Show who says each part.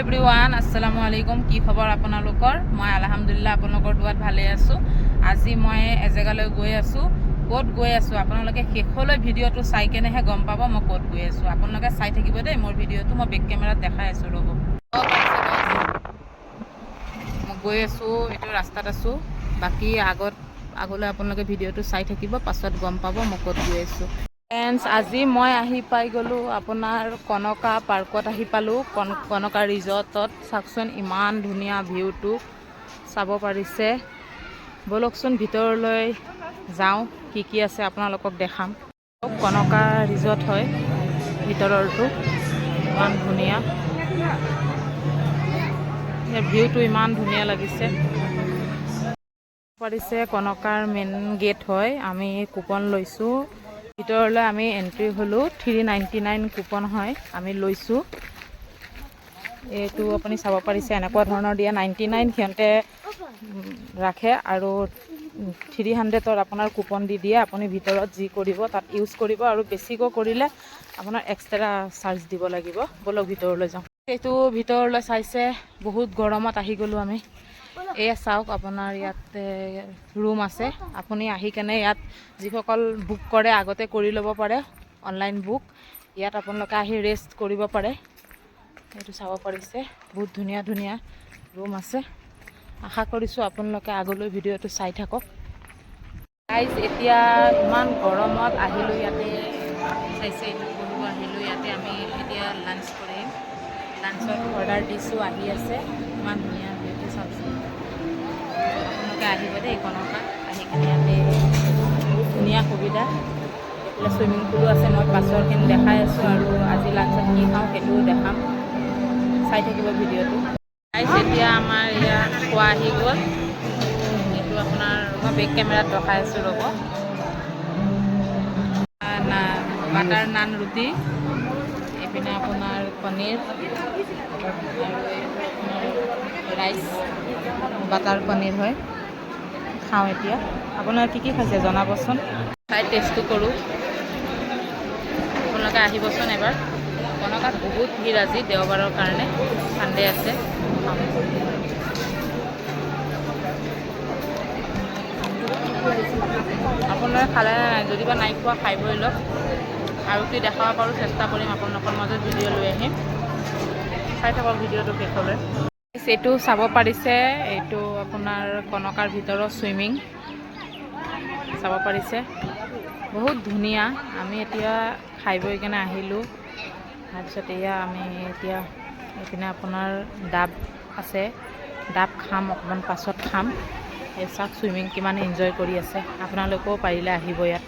Speaker 1: Everyone আসসালামু আলাইকুম। কি খবৰ আপোনালোকৰ? মই আলহামদুলিল্লাহ আপোনালোকৰ দুৱাত ভালে আছোঁ। আজি মই এজেগালৈ গৈ আছোঁ। ক'ত গৈ আছোঁ আপোনালোকে শেষলৈ ভিডিঅ'টো চাই কেনেহে গম পাব মই ক'ত গৈ আছোঁ। আপোনালোকে চাই থাকিব দেই মোৰ ভিডিঅ'টো। মই বেক কেমেৰাত দেখাই আছোঁ, ৰ'ব। মই গৈ আছোঁ, এইটো ৰাস্তাত আছোঁ। বাকী আগলৈ আপোনালোকে ভিডিঅ'টো চাই থাকিব, পাছত গম পাব মই ক'ত গৈ আছোঁ। ফ্ৰেণ্ডছ, আজি মই আহি পাই গ'লোঁ আপোনাৰ কনকা পাৰ্কত আহি পালোঁ। কনকা ৰিজৰ্টত চাওকচোন, ইমান ধুনীয়া ভিউটো চাব পাৰিছে। ব'লকচোন ভিতৰলৈ যাওঁ, কি আছে আপোনালোকক দেখাম। কনকা ৰিজৰ্ট হয় ভিতৰৰটো, ইমান ধুনীয়া। ভিউটো ইমান ধুনীয়া লাগিছে। পাৰিছে কনকাৰ মেইন গেট হয়। আমি কুপন লৈছোঁ, ভিতৰলৈ আমি এন্ট্ৰি হ'লোঁ। 399 কুপন হয়, আমি লৈছোঁ। এইটো আপুনি চাব পাৰিছে, এনেকুৱা ধৰণৰ দিয়া 99 সিহঁতে ৰাখে আৰু 300ৰ আপোনাৰ কুপন দি দিয়ে। আপুনি ভিতৰত যি কৰিব তাত ইউজ কৰিব, আৰু বেছিকৈ কৰিলে আপোনাৰ এক্সট্ৰা চাৰ্জ দিব লাগিব। ব'লক ভিতৰলৈ যাওঁ। এইটো ভিতৰলৈ চাইছে, বহুত গৰমত আহি গ'লোঁ আমি। এয়া চাওক, আপোনাৰ ইয়াত ৰুম আছে। আপুনি আহি কেনে ইয়াত যিসকল বুক কৰে আগতে কৰি ল'ব পাৰে, অনলাইন বুক। ইয়াত আপোনালোকে আহি ৰেষ্ট কৰিব পাৰে। এইটো চাব পাৰিছে, বহুত ধুনীয়া ধুনীয়া ৰুম আছে। আশা কৰিছোঁ আপোনালোকে আগলৈ ভিডিঅ'টো চাই থাকক। গাইজ, এতিয়া ইমান গৰমত আহিলোঁ ইয়াতে, চাইছে এইটো কৰিব আহিলোঁ ইয়াতে। আমি এতিয়া লাঞ্চ কৰিম। লাঞ্চত অৰ্ডাৰ দিছোঁ, আহি আছে। ইমান ধুনীয়া ভিউটো চাওকচোন। আপোনালোকে আহিব দেই কনকাত, আহি কিনে ইয়াতে বহুত ধুনীয়া সুবিধা। এইফালে চুইমিং পুলো আছে। মই পাছৰখিনি দেখাই আছোঁ, আৰু আজি লাঞ্চত কি খাওঁ সেইটোও দেখাম। চাই থাকিব ভিডিঅ'টো। এতিয়া আমাৰ ইয়াত খোৱা আহি গ'ল। এইটো আপোনাৰ মই বেক কেমেৰাত দেখাই আছোঁ, ৰ'ব। বাটাৰ নান ৰুটি, এইপিনে আপোনাৰ পনীৰ, আৰু এইটো আপোনাৰ ৰাইচ, বাটাৰ পনীৰ হয়। খাওঁ এতিয়া। আপোনাৰ কি খাইছে জনাবচোন, চাই টেষ্টটো কৰোঁ। আপোনালোকে আহিবচোন এবাৰ। কনকাত বহুত ভিৰ আজি, দেওবাৰৰ কাৰণে, ছানডে আছে। আপোনালোকে খালে যদিবা নাই খোৱা, খাই বৈ লওক। আৰু কি দেখাব পাৰোঁ চেষ্টা কৰিম, আপোনালোকৰ মাজত ভিডিঅ' লৈ আহিম। চাই থাকক ভিডিঅ'টো শেষলৈ। এইটো চাব পাৰিছে, এইটো আপোনাৰ কনকাৰ ভিতৰৰ চুইমিং চাব পাৰিছে, বহুত ধুনীয়া। আমি এতিয়া খাই বৈ কেনে আহিলোঁ। তাৰপিছত এয়া আমি এতিয়া এইপিনে আপোনাৰ ডাব আছে, ডাব খাম অকণমান পাছত খাম। এই চাওক চুইমিং কিমান এনজয় কৰি আছে। আপোনালোকেও পাৰিলে আহিব ইয়াত।